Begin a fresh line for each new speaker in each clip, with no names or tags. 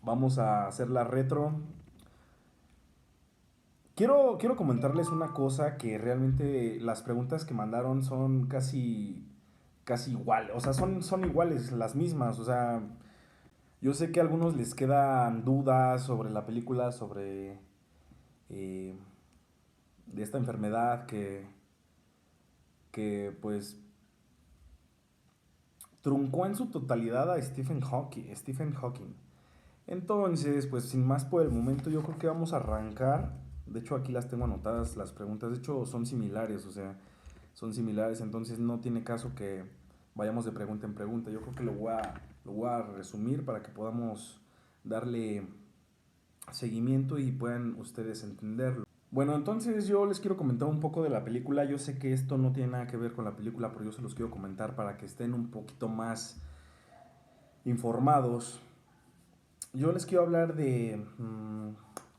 Vamos a hacer la retro. Quiero comentarles una cosa que realmente las preguntas que mandaron son casi igual. O sea, son iguales, las mismas. O sea, yo sé que a algunos les quedan dudas sobre la película, sobre eh, de esta enfermedad que pues truncó en su totalidad a Stephen Hawking. Entonces, pues sin más por el momento, yo creo que vamos a arrancar. De hecho, aquí las tengo anotadas las preguntas. De hecho, son similares, o sea, son similares. Entonces, no tiene caso que vayamos de pregunta en pregunta. Yo creo que lo voy a resumir para que podamos darle seguimiento y puedan ustedes entenderlo. Bueno, entonces yo les quiero comentar un poco de la película. Yo sé que esto no tiene nada que ver con la película, pero yo se los quiero comentar para que estén un poquito más informados. Yo les quiero hablar de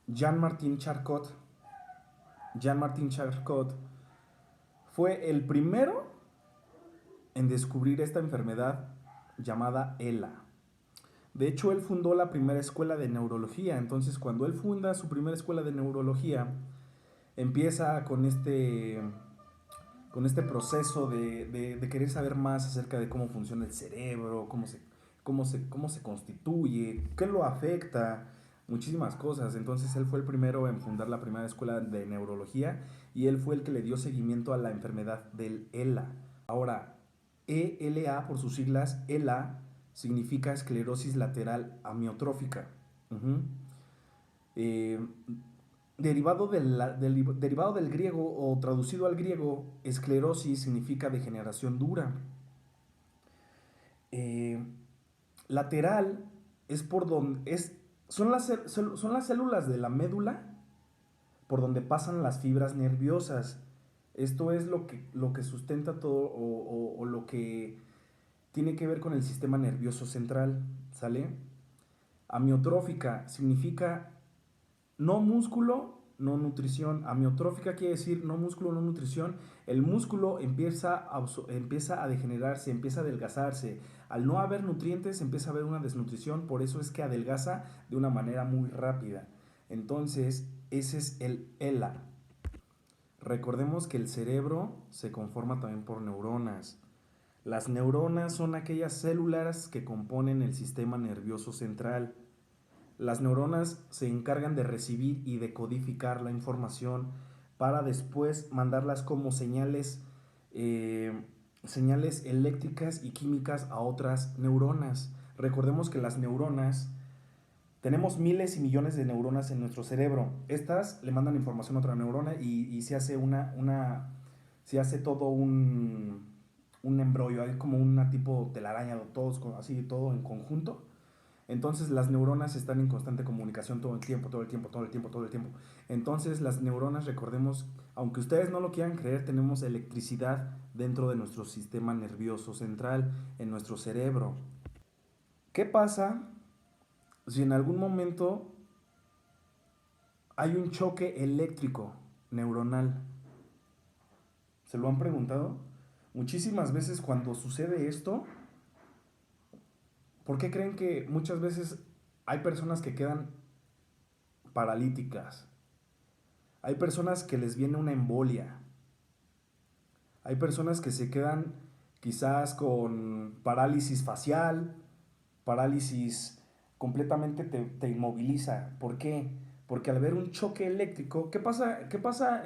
Jean-Martin Charcot. Jean-Martin Charcot fue el primero en descubrir esta enfermedad llamada ELA. De hecho, él fundó la primera escuela de neurología. Entonces, cuando él funda su primera escuela de neurología, empieza con este proceso de querer saber más acerca de cómo funciona el cerebro, cómo se constituye, qué lo afecta, muchísimas cosas. Entonces él fue el primero en fundar la primera escuela de neurología y él fue el que le dio seguimiento a la enfermedad del ELA. Ahora, ELA por sus siglas, ELA significa esclerosis lateral amiotrófica. Uh-huh. Eh, derivado del griego o traducido al griego, esclerosis significa degeneración dura. Eh, Lateral es por donde son las células de la médula por donde pasan las fibras nerviosas. Esto es lo que sustenta todo o lo que tiene que ver con el sistema nervioso central, ¿sale? Amiotrófica significa no músculo, no nutrición. Amiotrófica quiere decir no músculo, no nutrición. El músculo empieza a degenerarse, empieza a adelgazarse. Al no haber nutrientes empieza a haber una desnutrición, por eso es que adelgaza de una manera muy rápida. Entonces, ese es el ELA. Recordemos que el cerebro se conforma también por neuronas. Las neuronas son aquellas células que componen el sistema nervioso central. Las neuronas se encargan de recibir y decodificar la información para después mandarlas como señales eléctricas y químicas a otras neuronas. Recordemos que las neuronas, tenemos miles y millones de neuronas en nuestro cerebro. Estas le mandan información a otra neurona y se hace se hace todo un embrollo, hay como una tipo telaraña, todos así, todo en conjunto. Entonces las neuronas están en constante comunicación todo el tiempo, todo el tiempo, todo el tiempo, todo el tiempo. Entonces las neuronas, recordemos, aunque ustedes no lo quieran creer, tenemos electricidad dentro de nuestro sistema nervioso central, en nuestro cerebro. ¿Qué pasa si en algún momento hay un choque eléctrico neuronal? ¿Se lo han preguntado? Muchísimas veces cuando sucede esto, ¿por qué creen que muchas veces hay personas que quedan paralíticas? Hay personas que les viene una embolia. Hay personas que se quedan quizás con parálisis facial, parálisis completamente te inmoviliza. ¿Por qué? Porque al ver un choque eléctrico, ¿qué pasa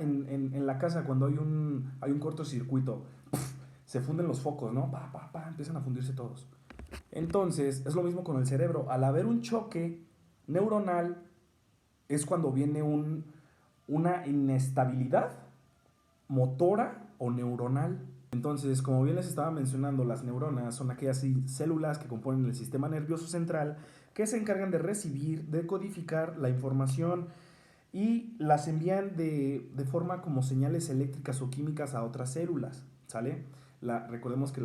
en la casa cuando hay un cortocircuito? Puf, se funden los focos, ¿no? Pa, pa, pa, empiezan a fundirse todos. Entonces, es lo mismo con el cerebro. Al haber un choque neuronal, es cuando viene una inestabilidad motora o neuronal. Entonces, como bien les estaba mencionando, las neuronas son aquellas células que componen el sistema nervioso central que se encargan de recibir, de codificar la información y las envían de forma como señales eléctricas o químicas a otras células, ¿sale? Recordemos que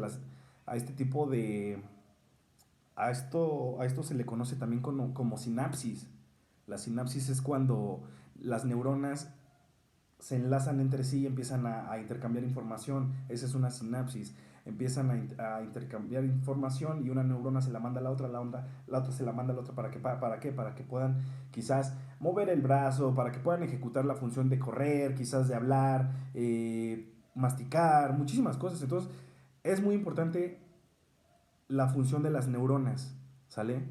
a este tipo de... A esto se le conoce también como sinapsis. La sinapsis es cuando las neuronas se enlazan entre sí y empiezan a intercambiar información. Esa es una sinapsis. empiezan a intercambiar información y una neurona se la manda a la otra, la otra se la manda a la otra, ¿para qué? Para que puedan quizás mover el brazo, para que puedan ejecutar la función de correr, quizás de hablar, masticar, muchísimas cosas. Entonces, es muy importante la función de las neuronas, ¿sale?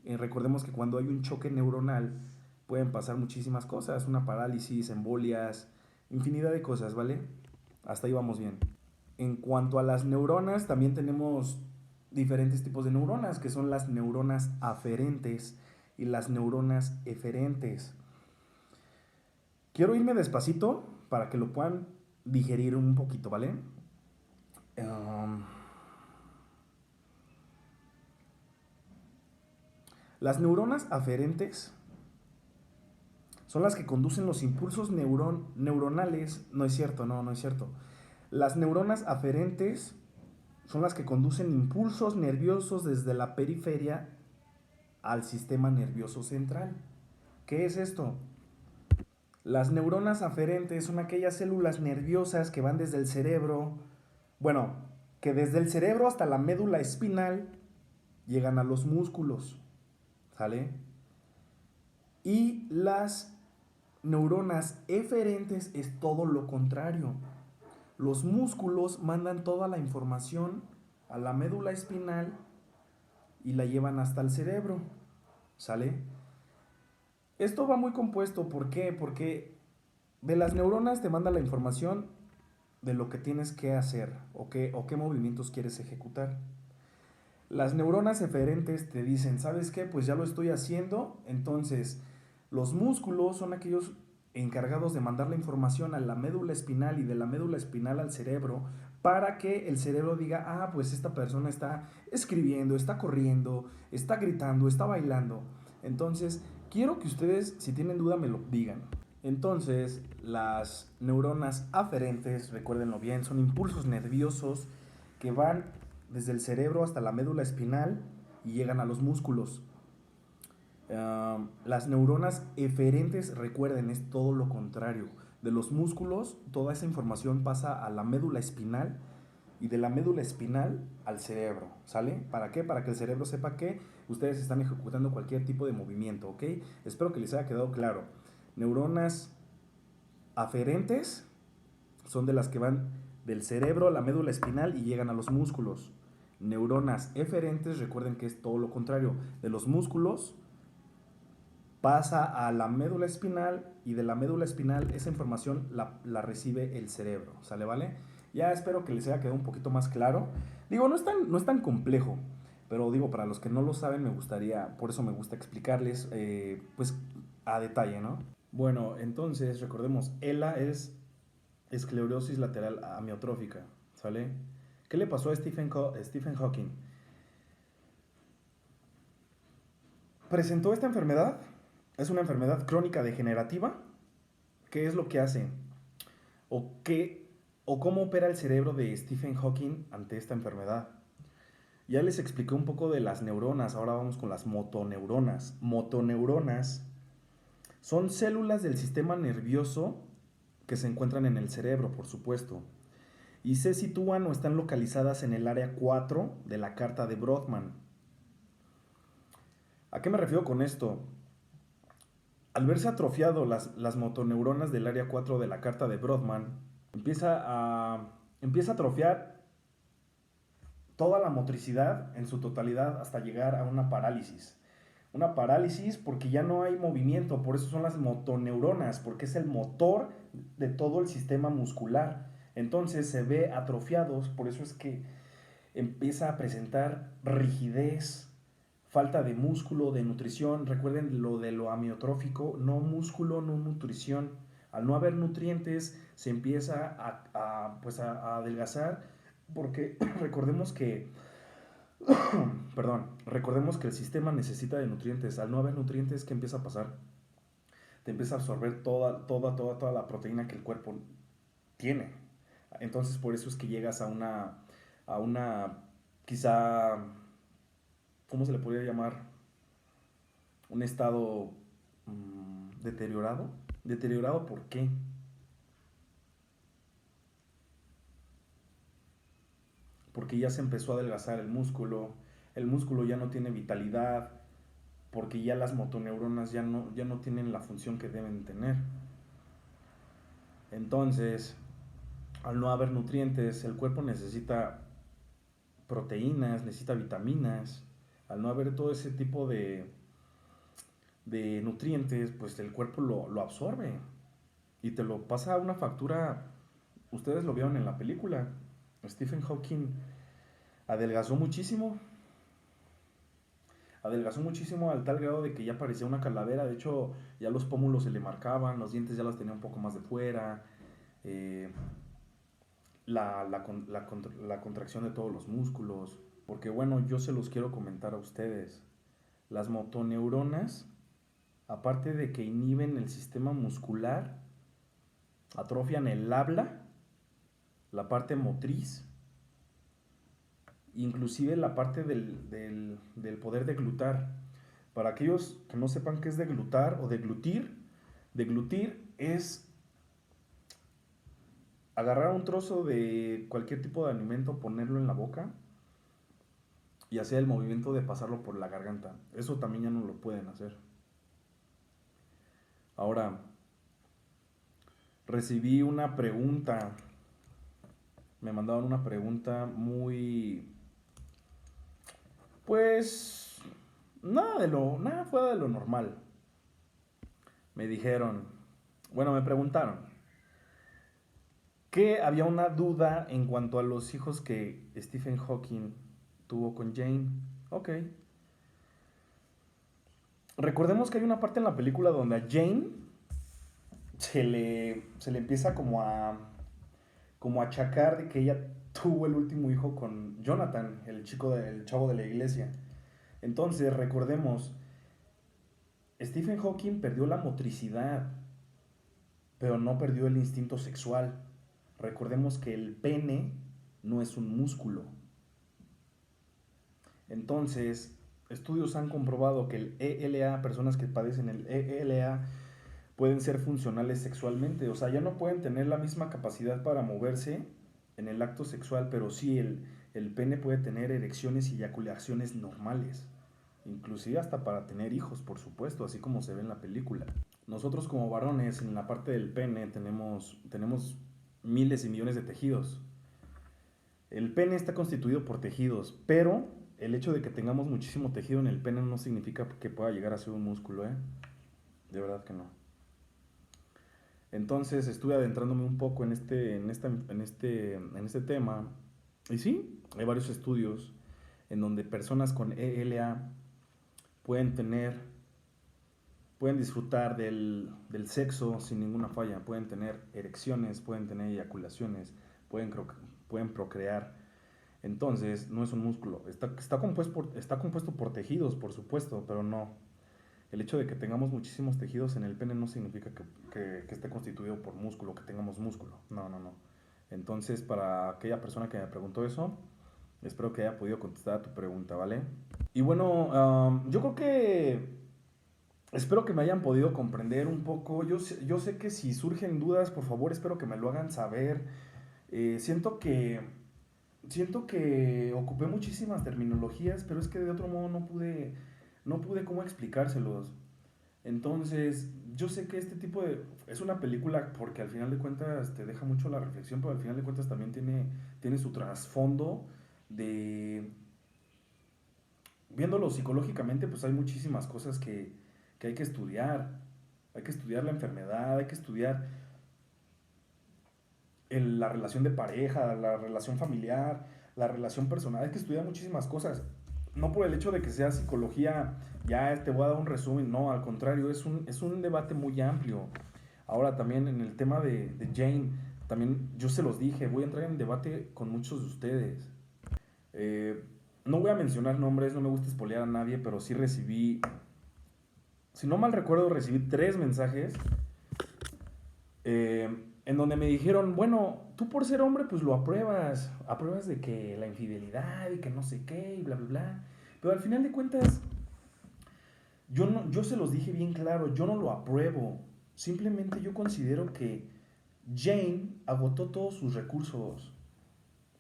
Recordemos que cuando hay un choque neuronal pueden pasar muchísimas cosas, una parálisis, embolias, infinidad de cosas, ¿vale? Hasta ahí vamos bien. En cuanto a las neuronas, también tenemos diferentes tipos de neuronas, que son las neuronas aferentes y las neuronas eferentes. Quiero irme despacito para que lo puedan digerir un poquito, ¿vale? Um, las neuronas aferentes son las que conducen los impulsos neuronales. No es cierto, no es cierto. Las neuronas aferentes son las que conducen impulsos nerviosos desde la periferia al sistema nervioso central. ¿Qué es esto? Las neuronas aferentes son aquellas células nerviosas que van desde el cerebro, bueno, que desde el cerebro hasta la médula espinal llegan a los músculos, ¿sale? Y las neuronas eferentes es todo lo contrario. Los músculos mandan toda la información a la médula espinal y la llevan hasta el cerebro, ¿sale? Esto va muy compuesto, ¿por qué? Porque de las neuronas te manda la información de lo que tienes que hacer o qué movimientos quieres ejecutar. Las neuronas eferentes te dicen, ¿sabes qué? Pues ya lo estoy haciendo. Entonces, los músculos son aquellos encargados de mandar la información a la médula espinal y de la médula espinal al cerebro para que el cerebro diga, ah, pues esta persona está escribiendo, está corriendo, está gritando, está bailando. Entonces, quiero que ustedes, si tienen duda, me lo digan. Entonces, las neuronas aferentes, recuérdenlo bien, son impulsos nerviosos que van desde el cerebro hasta la médula espinal y llegan a los músculos. Las neuronas eferentes, recuerden, es todo lo contrario. De los músculos, toda esa información pasa a la médula espinal y de la médula espinal al cerebro, ¿sale? ¿Para qué? Para que el cerebro sepa que ustedes están ejecutando cualquier tipo de movimiento, ¿ok? Espero que les haya quedado claro. Neuronas aferentes son de las que van del cerebro a la médula espinal y llegan a los músculos. Neuronas eferentes, recuerden que es todo lo contrario. De los músculos pasa a la médula espinal y de la médula espinal esa información la recibe el cerebro, ¿sale, vale? Ya espero que les haya quedado un poquito más claro. Digo, no es tan complejo, pero digo, para los que no lo saben, me gustaría, por eso me gusta explicarles, pues a detalle, ¿no? Bueno, entonces recordemos, ELA es esclerosis lateral amiotrófica, ¿sale? ¿Qué le pasó a Stephen Hawking? Presentó esta enfermedad, es una enfermedad crónica degenerativa. ¿Qué es lo que hace? ¿O qué o cómo opera el cerebro de Stephen Hawking ante esta enfermedad? Ya les expliqué un poco de las neuronas, ahora vamos con las motoneuronas. Motoneuronas son células del sistema nervioso que se encuentran en el cerebro, por supuesto, y se sitúan o están localizadas en el área 4 de la carta de Brodmann. ¿A qué me refiero con esto? Al verse atrofiado las motoneuronas del área 4 de la carta de Brodmann, empieza a atrofiar toda la motricidad en su totalidad hasta llegar a una parálisis. Una parálisis porque ya no hay movimiento, por eso son las motoneuronas, porque es el motor de todo el sistema muscular. Entonces se ve atrofiados, por eso es que empieza a presentar rigidez, falta de músculo, de nutrición. Recuerden lo de lo amiotrófico, no músculo, no nutrición. Al no haber nutrientes se empieza a adelgazar porque recordemos que recordemos que el sistema necesita de nutrientes. Al no haber nutrientes, ¿qué empieza a pasar? Te empieza a absorber toda la proteína que el cuerpo tiene. Entonces por eso es que llegas a una quizá, ¿cómo se le podría llamar? Un estado deteriorado. ¿Deteriorado por qué? porque ya se empezó a adelgazar el músculo ya no tiene vitalidad, porque ya las motoneuronas ya no tienen la función que deben tener. Entonces, al no haber nutrientes, el cuerpo necesita proteínas, necesita vitaminas. Al no haber todo ese tipo de nutrientes, pues el cuerpo lo absorbe y te lo pasa a una factura. Ustedes lo vieron en la película. Stephen Hawking adelgazó muchísimo. Adelgazó muchísimo al tal grado de que ya parecía una calavera. De hecho, ya los pómulos se le marcaban, los dientes ya los tenía un poco más de fuera. eh, la contracción de todos los músculos. Porque bueno, yo se los quiero comentar a ustedes. Las motoneuronas, aparte de que inhiben el sistema muscular, atrofian el habla, la parte motriz, inclusive la parte del poder deglutar. Para aquellos que no sepan qué es deglutar o deglutir es agarrar un trozo de cualquier tipo de alimento, ponerlo en la boca y hacer el movimiento de pasarlo por la garganta. Eso también ya no lo pueden hacer. Ahora, recibí una pregunta. Me mandaron una pregunta muy... Pues... Nada fuera de lo normal. Me dijeron... Bueno, me preguntaron que había una duda en cuanto a los hijos que Stephen Hawking tuvo con Jane. Ok. Recordemos que hay una parte en la película donde a Jane se le empieza como a achacar de que ella tuvo el último hijo con Jonathan, el chavo de la iglesia. Entonces, recordemos, Stephen Hawking perdió la motricidad, pero no perdió el instinto sexual. Recordemos que el pene no es un músculo. Entonces, estudios han comprobado que el ELA, personas que padecen el ELA, pueden ser funcionales sexualmente. O sea, ya no pueden tener la misma capacidad para moverse en el acto sexual, pero sí el pene puede tener erecciones y eyaculaciones normales. Inclusive hasta para tener hijos, por supuesto, así como se ve en la película. Nosotros como varones, en la parte del pene, tenemos miles y millones de tejidos. El pene está constituido por tejidos, pero el hecho de que tengamos muchísimo tejido en el pene no significa que pueda llegar a ser un músculo, ¿eh? De verdad que no. Entonces estuve adentrándome un poco en este tema. Y sí, hay varios estudios en donde personas con ELA pueden disfrutar del sexo sin ninguna falla, pueden tener erecciones, pueden tener eyaculaciones, pueden procrear. Entonces, no es un músculo. Está compuesto por tejidos, por supuesto, pero no. El hecho de que tengamos muchísimos tejidos en el pene no significa que esté constituido por músculo, que tengamos músculo. No, no, no. Entonces, para aquella persona que me preguntó eso, espero que haya podido contestar a tu pregunta, ¿vale? Y bueno, yo creo que espero que me hayan podido comprender un poco. Yo sé que si surgen dudas, por favor, espero que me lo hagan saber. Siento que ocupé muchísimas terminologías, pero es que de otro modo no pude cómo explicárselos. Entonces, yo sé que este tipo de... Es una película porque al final de cuentas te deja mucho la reflexión, pero al final de cuentas también tiene su trasfondo de... Viéndolo psicológicamente, pues hay muchísimas cosas que hay que estudiar. Hay que estudiar la enfermedad, hay que estudiar la relación de pareja, la relación familiar, la relación personal. Hay que estudiar muchísimas cosas. No por el hecho de que sea psicología, ya te voy a dar un resumen, no, al contrario, es un debate muy amplio. Ahora también en el tema de Jane, también yo se los dije, voy a entrar en debate con muchos de ustedes. Eh, no voy a mencionar nombres, no me gusta espolear a nadie, pero sí recibí, si no mal recuerdo, recibí 3 mensajes en donde me dijeron, bueno, tú por ser hombre pues lo apruebas de que la infidelidad y que no sé qué y bla, bla, bla. Pero al final de cuentas, yo se los dije bien claro, yo no lo apruebo. Simplemente yo considero que Jane agotó todos sus recursos.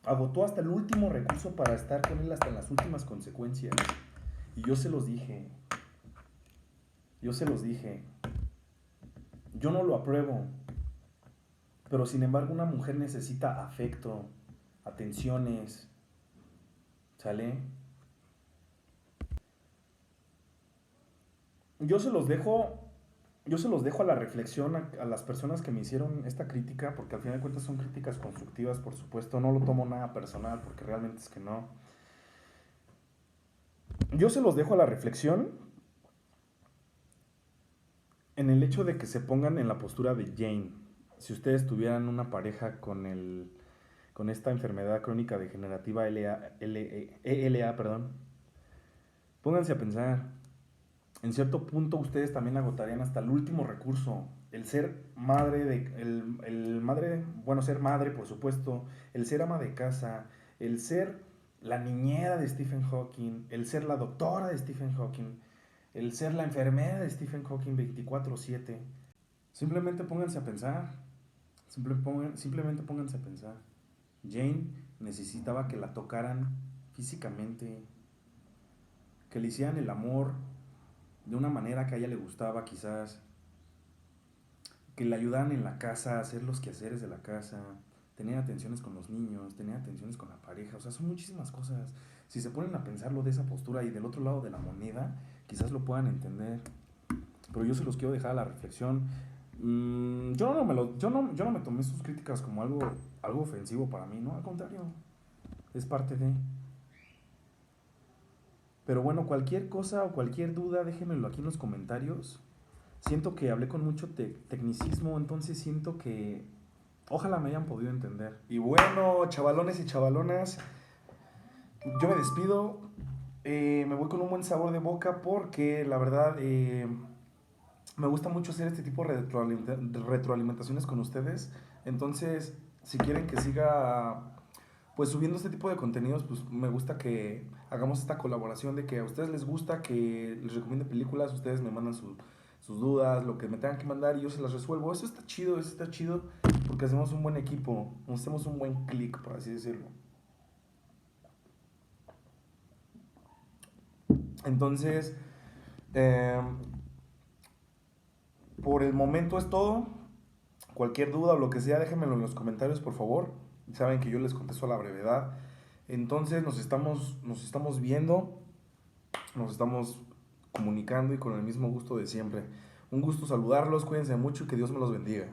agotó hasta el último recurso para estar con él hasta en las últimas consecuencias. Y yo se los dije, yo no lo apruebo, pero sin embargo una mujer necesita afecto, atenciones, ¿sale? Yo se los dejo, yo se los dejo a la reflexión a las personas que me hicieron esta crítica, porque al final de cuentas son críticas constructivas, por supuesto, no lo tomo nada personal, porque realmente es que no. Yo se los dejo a la reflexión en el hecho de que se pongan en la postura de Jane. Si ustedes tuvieran una pareja con esta enfermedad crónica degenerativa ELA, perdón, pónganse a pensar, en cierto punto ustedes también agotarían hasta el último recurso. El ser madre, bueno, ser madre, por supuesto, el ser ama de casa, el ser la niñera de Stephen Hawking, el ser la doctora de Stephen Hawking, el ser la enfermera de Stephen Hawking 24/7. Simplemente pónganse a pensar, simplemente pónganse a pensar. Jane necesitaba que la tocaran físicamente, que le hicieran el amor de una manera que a ella le gustaba quizás, que le ayudaran en la casa a hacer los quehaceres de la casa, tener atenciones con los niños, tener atenciones con la pareja, o sea, son muchísimas cosas. Si se ponen a pensarlo de esa postura y del otro lado de la moneda, quizás lo puedan entender. Pero yo se los quiero dejar a la reflexión. Yo no me tomé sus críticas como algo ofensivo para mí, ¿no? Al contrario, es parte de... Pero bueno, cualquier cosa o cualquier duda, déjenmelo aquí en los comentarios. Siento que hablé con mucho tecnicismo, entonces siento que ojalá me hayan podido entender. Y bueno, chavalones y chavalonas, yo me despido. Me voy con un buen sabor de boca porque la verdad me gusta mucho hacer este tipo de retroalimentaciones con ustedes. Entonces, si quieren que siga pues subiendo este tipo de contenidos, pues me gusta que hagamos esta colaboración de que a ustedes les gusta que les recomiende películas, ustedes me mandan sus dudas, lo que me tengan que mandar y yo se las resuelvo. Eso está chido porque hacemos un buen equipo, hacemos un buen click, por así decirlo. Entonces, eh, por el momento es todo. Cualquier duda o lo que sea, déjenmelo en los comentarios, por favor. Saben que yo les contesto a la brevedad. Entonces nos estamos viendo, nos estamos comunicando y con el mismo gusto de siempre. Un gusto saludarlos, cuídense mucho y que Dios me los bendiga.